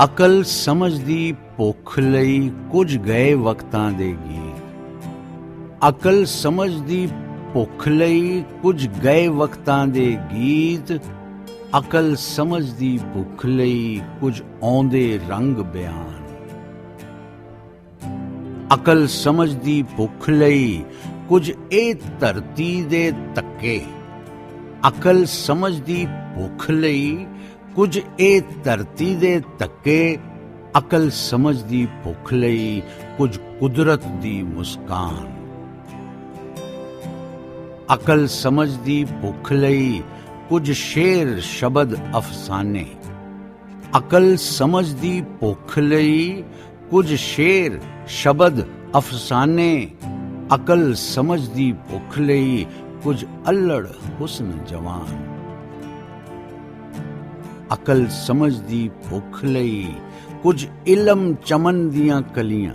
ਅਕਲ ਸਮਝ ਦੀ ਭੁੱਖ ਲਈ ਕੁਝ ਗਏ ਵਕਤਾਂ ਦੇ ਗੀਤ। ਅਕਲ ਸਮਝ ਦੀ ਭੁੱਖ ਲਈ ਕੁਝ ਗਏ ਵਕਤਾਂ ਦੇ ਗੀਤ। ਅਕਲ ਸਮਝ ਦੀ ਭੁੱਖ ਲਈ ਕੁਝ ਆਉਂਦੇ ਰੰਗ ਬਿਆਨ। ਅਕਲ ਸਮਝ ਦੀ ਭੁੱਖ ਲਈ ਕੁਝ ਇਹ ਧਰਤੀ ਦੇ ਧੱਕੇ। ਅਕਲ ਸਮਝ ਦੀ ਭੁੱਖ ਲਈ ਕੁਝ ਇਹ ਧਰਤੀ ਦੇ ਧੱਕੇ। ਅਕਲ ਸਮਝ ਦੀ ਭੁੱਖ ਲਈ ਕੁਝ ਕੁਦਰਤ ਦੀ ਮੁਸਕਾਨ। ਅਕਲ ਸਮਝ ਦੀ ਭੁੱਖ ਲਈ ਕੁਝ ਸ਼ੇਰ ਸ਼ਬਦ ਅਫਸਾਨੇ। ਅਕਲ ਸਮਝ ਦੀ ਭੁੱਖ ਲਈ ਕੁਝ ਸ਼ੇਰ ਸ਼ਬਦ ਅਫਸਾਨੇ। ਅਕਲ ਸਮਝ ਦੀ ਭੁੱਖ ਲਈ ਕੁਝ ਅਲੜ ਹੁਸਨ ਜਵਾਨ। ਅਕਲ ਸਮਝ ਦੀ ਭੁੱਖ ਲਈ ਕੁਝ ਇਲਮ ਚਮਨ ਦੀਆਂ ਕਲੀਆਂ।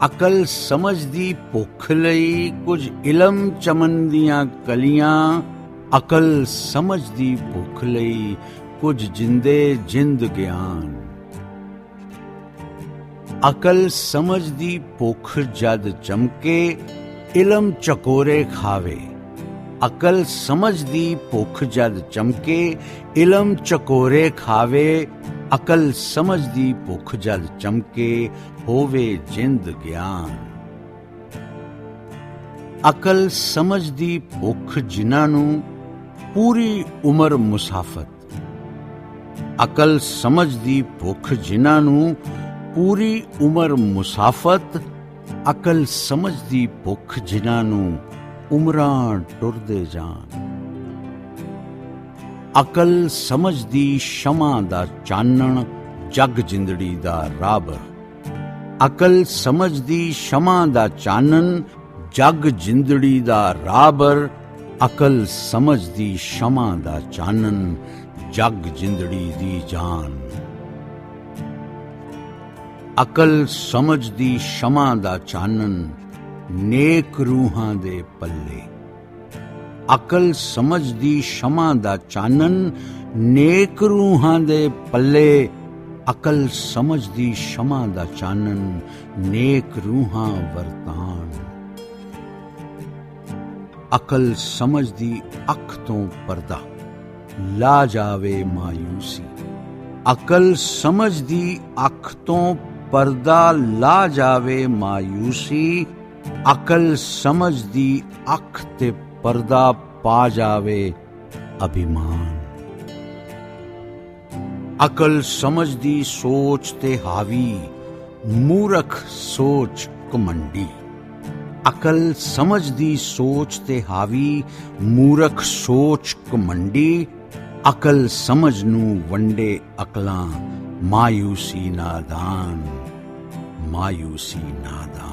ਅਕਲ ਸਮਝ ਦੀ ਭੁੱਖ ਲਈ ਕੁਝ ਇਲਮ ਚਮਨ ਦੀਆਂ ਕਲੀਆਂ। ਅਕਲ ਸਮਝ ਦੀ ਭੁੱਖ ਲਈ ਕੁਝ ਜਿੰਦੇ ਜਿੰਦ ਗਿਆਨ। ਅਕਲ ਸਮਝ ਦੀ ਭੁੱਖ ਜਦ ਚਮਕੇ ਇਲਮ ਚਕੋਰੇ ਖਾਵੇ। ਅਕਲ ਸਮਝ ਦੀ ਭੁੱਖ ਜਦ ਚਮਕੇ ਇਲਮ ਚਕੋਰੇ ਖਾਵੇ। ਅਕਲ ਸਮਝ ਦੀ ਭੁੱਖ ਜਦ ਚਮਕੇ ਹੋਵੇ ਜਿੰਦ ਗਿਆਨ। ਅਕਲ ਸਮਝ ਦੀ ਭੁੱਖ ਜਿਨ੍ਹਾਂ ਨੂੰ ਪੂਰੀ ਉਮਰ ਮੁਸਾਫਤ। ਅਕਲ ਸਮਝ ਦੀ ਭੁੱਖ ਜਿਨ੍ਹਾਂ ਨੂੰ ਪੂਰੀ ਉਮਰ ਮੁਸਾਫਤ। ਅਕਲ ਸਮਝ ਦੀ ਭੁੱਖ ਜਿਨ੍ਹਾਂ ਨੂੰ ਉਮਰਾਂ ਟੁਰਦੇ ਜਾਣ। ਅਕਲ ਸਮਝ ਦੀ ਸ਼ਮਾ ਦਾ ਚਾਨਣ ਜਗ ਜਿੰਦੜੀ ਦਾ ਰਾਹਬਰ। ਅਕਲ ਸਮਝ ਦੀ ਸ਼ਮਾ ਦਾ ਚਾਨਣ ਜਗ ਜਿੰਦੜੀ ਦਾ ਰਾਹਬਰ। ਅਕਲ ਸਮਝ ਦੀ ਸ਼ਮਾ ਦਾ ਚਾਨਣ ਜਗ ਜਿੰਦੜੀ ਦੀ ਜਾਨ। ਅਕਲ ਸਮਝ ਦੀ ਸ਼ਮਾ ਦਾ ਚਾਨਣ ਨੇਕ ਰੂਹਾਂ ਦੇ ਪੱਲੇ। ਅਕਲ ਸਮਝ ਦੀ ਸ਼ਮਾ ਦਾ ਚਾਨਣ ਨੇਕ ਰੂਹਾਂ ਦੇ ਪੱਲੇ। ਅਕਲ ਸਮਝ ਦੀ ਸ਼ਮਾ ਦਾ ਚਾਨਣ ਨੇਕ ਰੂਹਾਂ ਵਰਤਾਨ। ਅਕਲ ਸਮਝ ਦੀ ਅੱਖ ਤੋਂ ਪਰਦਾ ਲਾ ਜਾਵੇ ਮਾਯੂਸੀ। ਅਕਲ ਸਮਝ ਦੀ ਅੱਖ ਤੋਂ ਪਰਦਾ ਲਾ ਜਾਵੇ ਮਾਯੂਸੀ। ਅਕਲ ਸਮਝ ਦੀ ਅੱਖ ਤੇ ਪਰਦਾ ਪਾ ਜਾਵੇ ਅਭਿਮਾਨ। ਅਕਲ ਸਮਝ ਦੀ ਸੋਚ ਤੇ ਹਾਵੀ ਮੂਰਖ ਸੋਚ ਘਮੰਡੀ। ਅਕਲ ਸਮਝ ਦੀ ਸੋਚ ਤੇ ਹਾਵੀ ਮੂਰਖ ਸੋਚ ਘਮੰਡੀ। ਅਕਲ ਸਮਝ ਨੂੰ ਵੰਡੇ ਅਕਲਾਂ ਮਾਯੂਸੀ ਨਾਦਾਨ। ਮਾਯੂਸੀ ਨਾਦਾਨ।